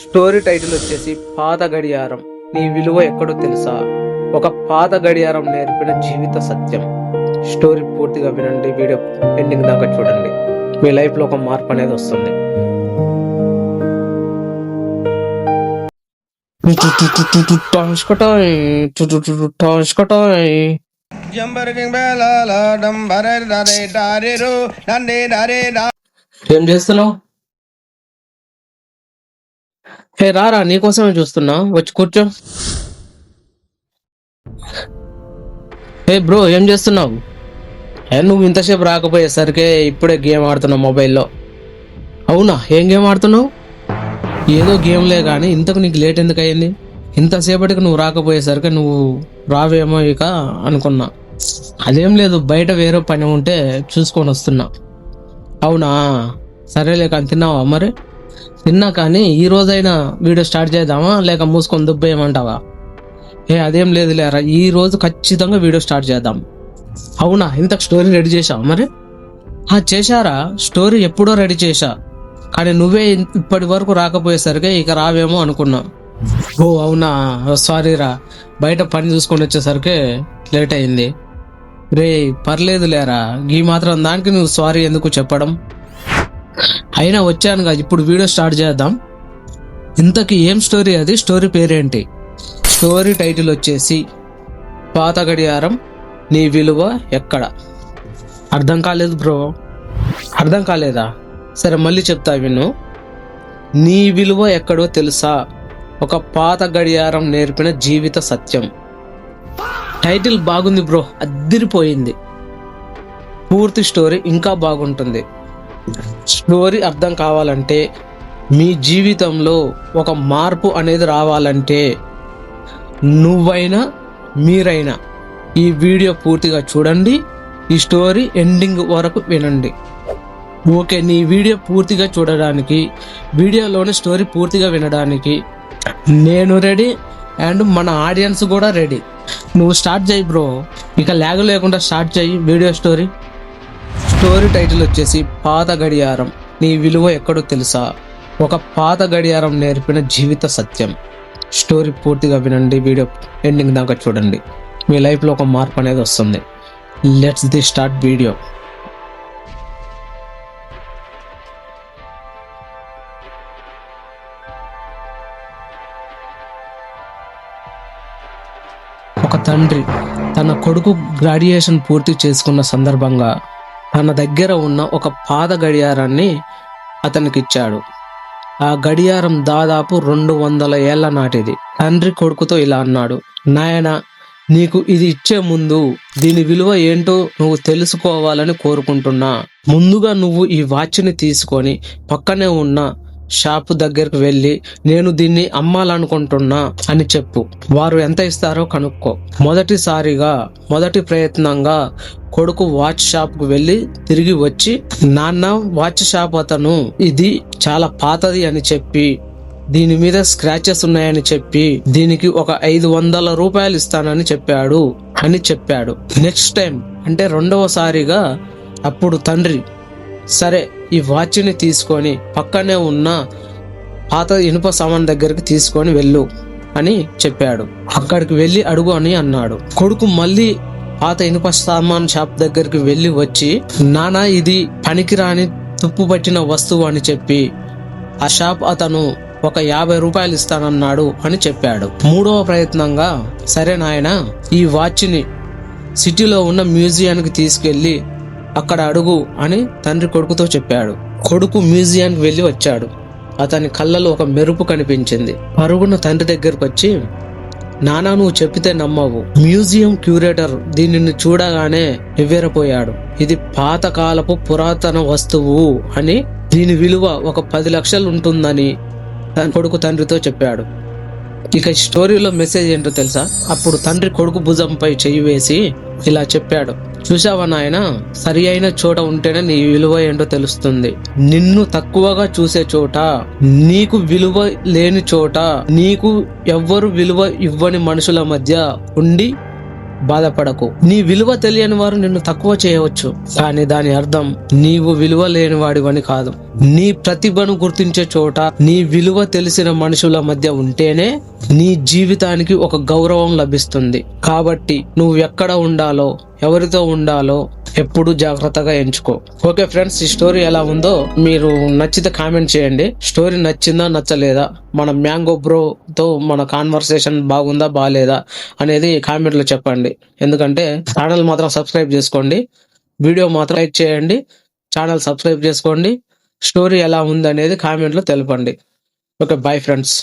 Story title వచ్చేసి పాత గడియారం. నీ విలువ ఎక్కడో తెలుసా? ఒక పాత గడియారం నేర్పిన జీవిత సత్యం. స్టోరీ పూర్తిగా వినండి, వీడియో ఎండింగ్ దాకా చూడండి. మీ లైఫ్ లో ఒక మార్పు అనేది వస్తుంది. ఏం చేస్తున్నావు? హే రారా, నీకోసమే చూస్తున్నా, వచ్చి కూర్చో. హే బ్రో, ఏం చేస్తున్నావు? నువ్వు ఇంతసేపు రాకపోయేసరికి ఇప్పుడే గేమ్ ఆడుతున్నావు మొబైల్లో. అవునా, ఏం గేమ్ ఆడుతున్నావు? ఏదో గేమ్లే కానీ ఇంతకు నీకు లేట్ ఎందుకు అయ్యింది? ఇంతసేపటికి నువ్వు రాకపోయేసరికి నువ్వు రావేమో ఇక అనుకున్నా. అదేం లేదు, బయట వేరే పని ఉంటే చూసుకొని వస్తున్నా. అవునా, సరేలే కానీ తిన్నావా? మరి తిన్నా, కానీ ఈ రోజైనా వీడియో స్టార్ట్ చేద్దామా లేక మూసుకొని దుబ్బేయమంటావా? అదేం లేదు లేరా, ఈ రోజు ఖచ్చితంగా వీడియో స్టార్ట్ చేద్దాం. అవునా, ఇంతకు స్టోరీ రెడీ చేశావు? మరి చేశారా? స్టోరీ ఎప్పుడో రెడీ చేశా, కానీ నువ్వే ఇప్పటి వరకు రాకపోయేసరికి ఇక రావేమో అనుకున్నా. ఓ అవునా, సారీ రా, బయట పని చూసుకొని వచ్చేసరికి లేట్ అయింది. రే పర్లేదు లేరా, ఈ మాత్రం దానికి నువ్వు సారీ ఎందుకు చెప్పడం? అయినా వచ్చానుగా, ఇప్పుడు వీడియో స్టార్ట్ చేద్దాం. ఇంతకీ ఏం స్టోరీ? అది స్టోరీ పేరేంటి? స్టోరీ టైటిల్ వచ్చేసి పాత గడియారం, నీ విలువ ఎక్కడ. అర్థం కాలేదు బ్రో? అర్థం కాలేదా? సరే మళ్ళీ చెప్తా విను. నీ విలువ ఎక్కడో తెలుసా? ఒక పాత గడియారం నేర్పిన జీవిత సత్యం. టైటిల్ బాగుంది బ్రో, అద్దిరిపోయింది. పూర్తి స్టోరీ ఇంకా బాగుంటుంది. స్టోరీ అర్థం కావాలంటే, మీ జీవితంలో ఒక మార్పు అనేది రావాలంటే, నువ్వైనా మీరైనా ఈ వీడియో పూర్తిగా చూడండి, ఈ స్టోరీ ఎండింగ్ వరకు వినండి. ఓకే, నీ వీడియో పూర్తిగా చూడడానికి, వీడియోలోని స్టోరీ పూర్తిగా వినడానికి నేను రెడీ, అండ్ మన ఆడియన్స్ కూడా రెడీ. నువ్వు స్టార్ట్ చేయి బ్రో, ఇక లాగ్ లేకుండా స్టార్ట్ చేయి వీడియో స్టోరీ. స్టోరీ టైటిల్ వచ్చేసి పాత గడియారం, నీ విలువ ఎక్కడో తెలుసా? ఒక పాత గడియారం నేర్పిన జీవిత సత్యం. స్టోరీ పూర్తిగా వినండి, వీడియో ఎండింగ్ దాకా చూడండి. మీ లైఫ్లో ఒక మార్పు అనేది వస్తుంది. Let's the start video. ఒక తండ్రి తన కొడుకు గ్రాడ్యుయేషన్ పూర్తి చేసుకున్న సందర్భంగా తన దగ్గర ఉన్న ఒక పాత గడియారాన్ని అతనికి ఇచ్చాడు. ఆ గడియారం దాదాపు 200 ఏళ్ల నాటిది. తండ్రి కొడుకుతో ఇలా అన్నాడు, నాయనా, నీకు ఇది ఇచ్చే ముందు దీని విలువ ఏంటో నువ్వు తెలుసుకోవాలని కోరుకుంటున్నా. ముందుగా నువ్వు ఈ వాచ్ని తీసుకొని పక్కనే ఉన్న షాపు దగ్గరకు వెళ్ళి, నేను దీన్ని అమ్మాలనుకుంటున్నా అని చెప్పు. వారు ఎంత ఇస్తారో కనుక్కో. మొదటి ప్రయత్నంగా కొడుకు వాచ్ షాప్ కు వెళ్ళి తిరిగి వచ్చి, నాన్న, వాచ్ షాప్ అతను ఇది చాలా పాతది అని చెప్పి, దీని మీద స్క్రాచెస్ ఉన్నాయని చెప్పి, దీనికి ఒక 500 రూపాయలు ఇస్తానని చెప్పాడు. నెక్స్ట్ టైం అంటే రెండవసారిగా అప్పుడు తండ్రి, సరే ఈ వాచ్ని తీసుకొని పక్కనే ఉన్న పాత ఇనుప సామాన్ దగ్గరికి తీసుకొని వెళ్ళు అని చెప్పాడు. అక్కడికి వెళ్ళి అడుగు అని అన్నాడు. కొడుకు మళ్ళీ పాత ఇనుప సామాన్ షాప్ దగ్గరికి వెళ్ళి వచ్చి, నానా, ఇది పనికిరాని తుప్పు పట్టిన వస్తువు అని చెప్పి ఆ షాప్ అతను ఒక 50 రూపాయలు ఇస్తానన్నాడు అని చెప్పాడు. మూడవ ప్రయత్నంగా, సరే నాయనా, ఈ వాచ్ని సిటీలో ఉన్న మ్యూజియానికి తీసుకెళ్లి అక్కడ అడుగు అని తండ్రి కొడుకుతో చెప్పాడు. కొడుకు మ్యూజియానికి వెళ్ళి వచ్చాడు. అతని కళ్ళలో ఒక మెరుపు కనిపించింది. పరుగున తండ్రి దగ్గరకు వచ్చి, నానా, నువ్వు చెప్పితే నమ్మవు, మ్యూజియం క్యూరేటర్ దీనిని చూడగానే ఎవ్వెరపోయాడు. ఇది పాతకాలపు పురాతన వస్తువు అని, దీని విలువ ఒక 10 లక్షలు ఉంటుందని కొడుకు తండ్రితో చెప్పాడు. ఇక స్టోరీలో మెసేజ్ ఏంటో తెలుసా? అప్పుడు తండ్రి కొడుకు భుజంపై చెయ్యి వేసి ఇలా చెప్పాడు, చూసావా నాయనా, సరి అయిన చోట ఉంటేనే నీ విలువ ఏంటో తెలుస్తుంది. నిన్ను తక్కువగా చూసే చోట, నీకు విలువ లేని చోట, నీకు ఎవ్వరు విలువ ఇవ్వని మనుషుల మధ్య ఉండి బాధపడకు. నీ విలువ తెలియని వారు నిన్ను తక్కువ చేయవచ్చు, కానీ దాని అర్థం నీవు విలువ లేని వాడివని కాదు. నీ ప్రతిభను గుర్తించే చోట నీ విలువ తెలిసిన మనుషుల మధ్య ఉంటేనే నీ జీవితానికి ఒక గౌరవం లభిస్తుంది. కాబట్టి నువ్వు ఎక్కడ ఉండాలో, ఎవరితో ఉండాలో ఎప్పుడు జాగ్రత్తగా ఎంచుకో. ఓకే ఫ్రెండ్స్, ఈ స్టోరీ ఎలా ఉందో మీరు నచ్చితే కామెంట్ చేయండి. స్టోరీ నచ్చిందా నచ్చలేదా, మన మ్యాంగో బ్రో తో మన కాన్వర్సేషన్ బాగుందా బాగాలేదా అనేది కామెంట్ లో చెప్పండి. ఎందుకంటే ఛానల్ మాత్రం సబ్స్క్రైబ్ చేసుకోండి, వీడియో మాత్రం లైక్ చేయండి, ఛానల్ సబ్స్క్రైబ్ చేసుకోండి. స్టోరీ ఎలా ఉంది అనేది కామెంట్ లో తెలపండి. Okay, bye friends.